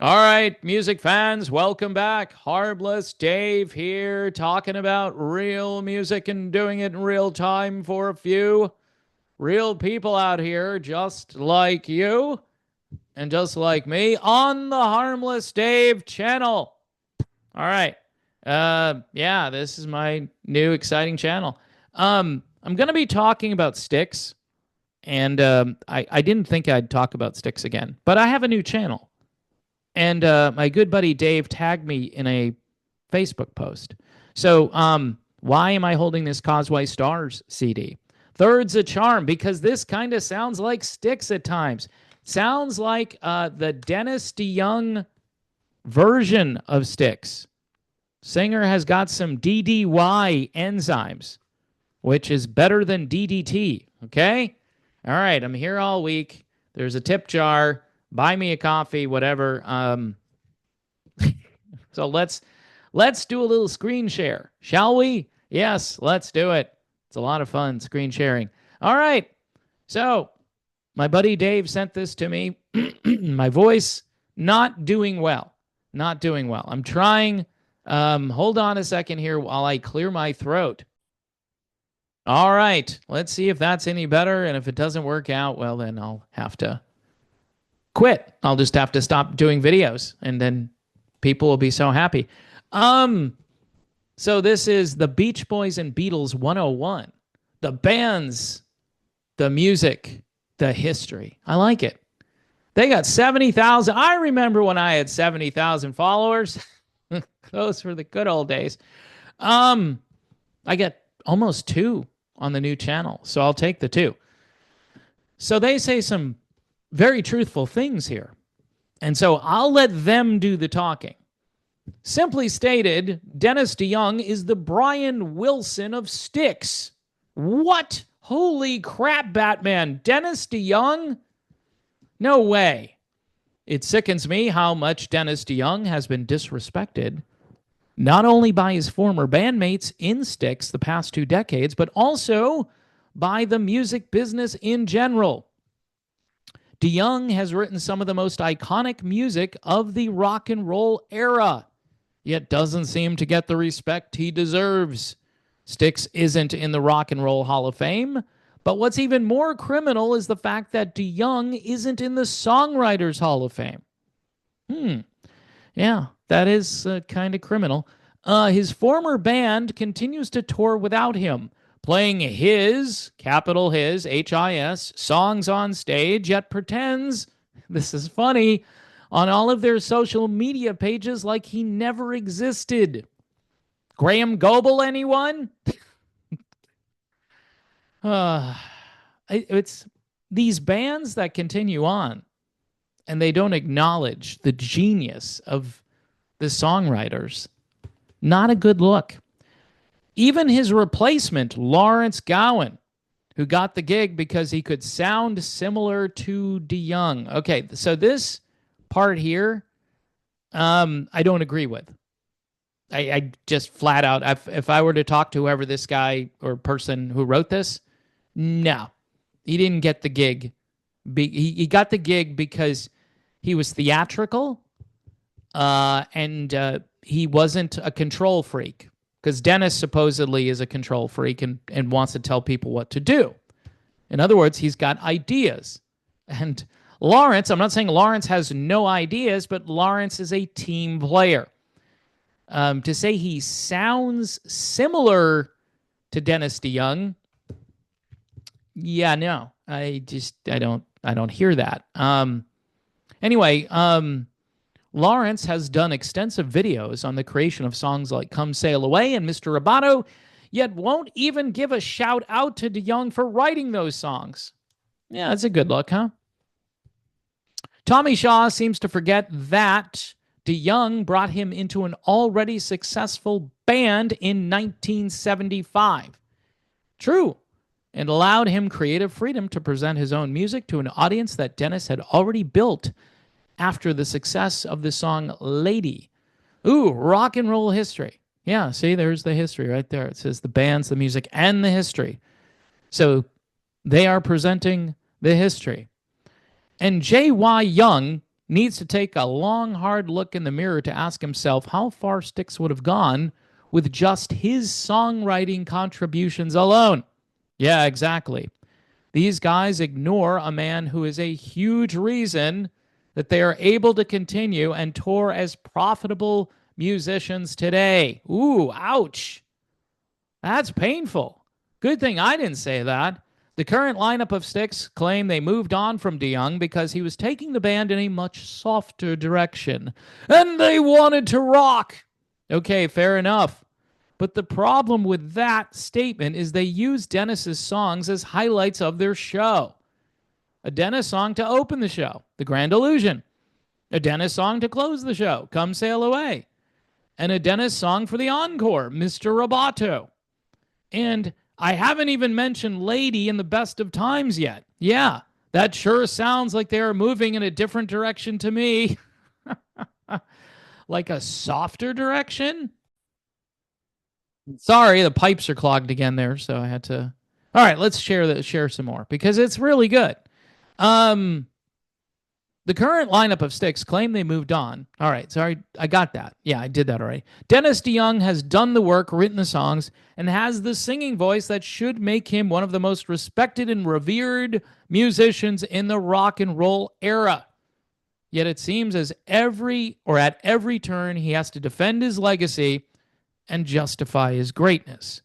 All right, music fans, welcome back. Harmless Dave here, talking about real music and doing it in real time for a few real people out here, just like you and just like me, on the Harmless Dave channel. All right. Yeah, this is my new exciting channel. I'm going to be talking about Styx, and I didn't think I'd talk about Styx again, but I have a new channel. And my good buddy Dave tagged me in a Facebook post. So, why am I holding this Causeway Stars CD? Third's a charm because this kind of sounds like Styx at times. Sounds like the Dennis DeYoung version of Styx. Singer has got some DDY enzymes, which is better than DDT. Okay? All right, I'm here all week. There's a tip jar. Buy me a coffee, whatever. So let's do a little screen share, shall we? Yes, let's do it. It's a lot of fun screen sharing. All right. So my buddy Dave sent this to me. My voice not doing well. Not doing well. I'm trying. Hold on a second here while I clear my throat. All right. Let's see if that's any better. And if it doesn't work out, well, then I'll have to quit. I'll just have to stop doing videos and then people will be so happy. So this is the Beach Boys and Beatles 101. The bands, the music, the history. I like it. They got 70,000. I remember when I had 70,000 followers. Those were the good old days. I get almost 2 on the new channel, so I'll take the 2. So they say some very truthful things here. And so I'll let them do the talking. Simply stated, Dennis DeYoung is the Brian Wilson of Styx. What? Holy crap, Batman. Dennis DeYoung? No way. It sickens me how much Dennis DeYoung has been disrespected, not only by his former bandmates in Styx the past 2 decades, but also by the music business in general. DeYoung has written some of the most iconic music of the rock and roll era, yet doesn't seem to get the respect he deserves. Styx isn't in the Rock and Roll Hall of Fame, but what's even more criminal is the fact that DeYoung isn't in the Songwriters Hall of Fame. Yeah, that is kind of criminal. His former band continues to tour without him, playing his, capital his, H-I-S, songs on stage, yet pretends, this is funny, on all of their social media pages like he never existed. Graham Goebel, anyone? It's these bands that continue on and they don't acknowledge the genius of the songwriters. Not a good look. Even his replacement, Lawrence Gowan, who got the gig because he could sound similar to DeYoung. Okay, so this part here, I don't agree with. I just flat out, if I were to talk to whoever this guy or person who wrote this, no, he didn't get the gig. He got the gig because he was theatrical and he wasn't a control freak. Because Dennis supposedly is a control freak and wants to tell people what to do. In other words, he's got ideas. And Lawrence, I'm not saying Lawrence has no ideas, but Lawrence is a team player. To say he sounds similar to Dennis DeYoung, yeah, no, I don't hear that. Anyway, Lawrence has done extensive videos on the creation of songs like Come Sail Away and Mr. Roboto, yet won't even give a shout out to DeYoung for writing those songs. Yeah, that's a good look, huh? Tommy Shaw seems to forget that DeYoung brought him into an already successful band in 1975. True, and allowed him creative freedom to present his own music to an audience that Dennis had already built after the success of the song Lady. Ooh, rock and roll history. Yeah, see, there's the history right there. It says the bands, the music, and the history. So they are presenting the history. And J.Y. Young needs to take a long, hard look in the mirror to ask himself how far Styx would have gone with just his songwriting contributions alone. Yeah, exactly. These guys ignore a man who is a huge reason that they are able to continue and tour as profitable musicians today. Ooh, ouch. That's painful. Good thing I didn't say that. The current lineup of Styx claim they moved on from DeYoung because he was taking the band in a much softer direction, and they wanted to rock. Okay, fair enough. But the problem with that statement is they use Dennis's songs as highlights of their show. A Dennis song to open the show, The Grand Illusion. A Dennis song to close the show, Come Sail Away. And a Dennis song for the encore, Mr. Roboto. And I haven't even mentioned Lady in the Best of Times yet. Yeah, that sure sounds like they are moving in a different direction to me. Like a softer direction? Sorry, the pipes are clogged again there, so I had to. All right, let's share some more because it's really good. The current lineup of Styx claim they moved on. All right, sorry, I got that. Yeah, I did that already. Dennis DeYoung has done the work, written the songs, and has the singing voice that should make him one of the most respected and revered musicians in the rock and roll era. Yet it seems at every turn he has to defend his legacy and justify his greatness.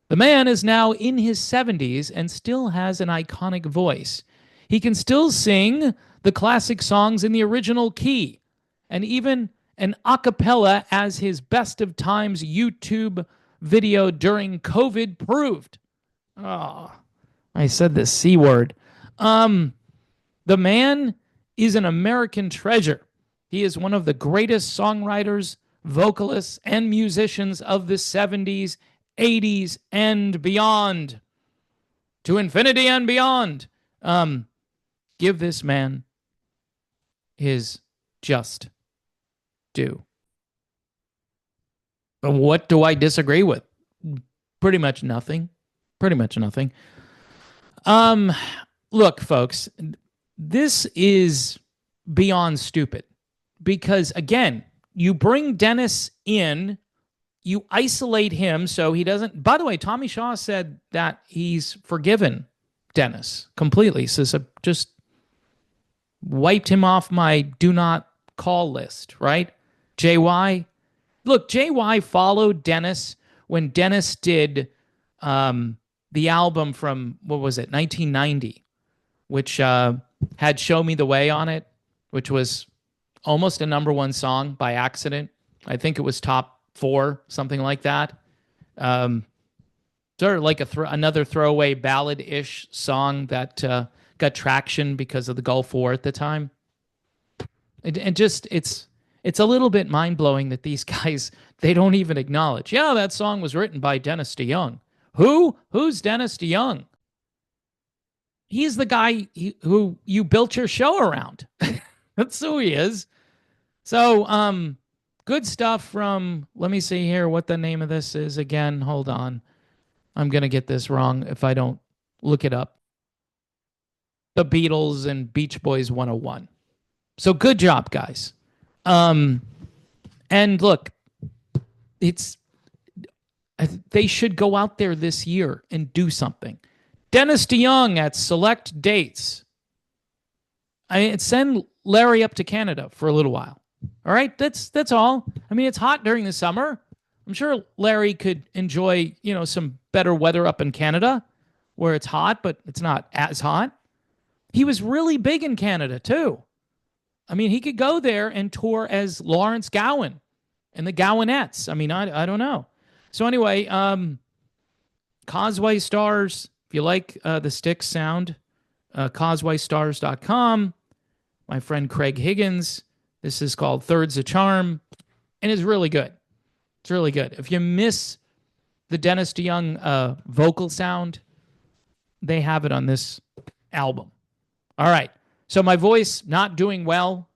The man is now in his 70s and still has an iconic voice. He can still sing the classic songs in the original key, and even an a cappella, as his Best of Times YouTube video during COVID proved. Oh, I said the C word. The man is an American treasure. He is one of the greatest songwriters, vocalists, and musicians of the 70s, 80s, and beyond. To infinity and beyond. Give this man his just due. What do I disagree with? Pretty much nothing. Pretty much nothing. Look, folks, this is beyond stupid because, again, you bring Dennis in, you isolate him so he doesn't. By the way, Tommy Shaw said that he's forgiven Dennis completely. So just wiped him off my do not call list, right? JY. Look, JY followed Dennis when Dennis did the album from, what was it, 1990, which had Show Me the Way on it, which was almost a #1 song by accident. I think it was top 4, something like that. Sort of like another throwaway ballad-ish song that got traction because of the Gulf War at the time. It's a little bit mind-blowing that these guys, they don't even acknowledge. Yeah, that song was written by Dennis DeYoung. Who's Dennis DeYoung? He's the guy who you built your show around. That's who he is. So, good stuff from, let me see here what the name of this is again. Hold on. I'm going to get this wrong if I don't look it up. The Beatles and Beach Boys 101. So good job, guys. And look, they should go out there this year and do something. Dennis DeYoung at select dates. Send Larry up to Canada for a little while. All right, that's all. I mean, it's hot during the summer. I'm sure Larry could enjoy, some better weather up in Canada where it's hot, but it's not as hot. He was really big in Canada too. I mean, he could go there and tour as Lawrence Gowan and the Gowanettes. I mean, I don't know. So anyway, Causeway Stars, if you like the Styx sound, causewaystars.com. My friend Craig Higgins. This is called Thirds of Charm, and it's really good. It's really good. If you miss the Dennis DeYoung vocal sound, they have it on this album. All right. So my voice not doing well.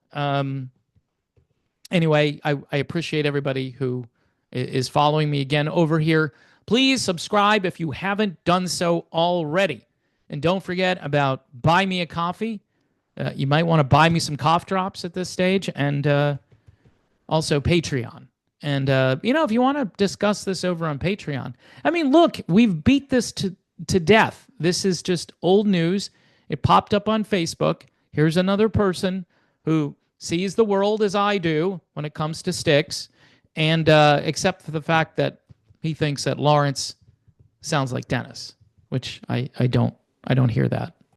Anyway, I appreciate everybody who is following me again over here. Please subscribe if you haven't done so already. And don't forget about Buy Me a Coffee. You might want to buy me some cough drops at this stage, and also Patreon. And, if you want to discuss this over on Patreon, I mean, look, we've beat this to death. This is just old news. It popped up on Facebook. Here's another person who sees the world as I do when it comes to Styx, and except for the fact that he thinks that Lawrence sounds like Dennis, which I don't hear that.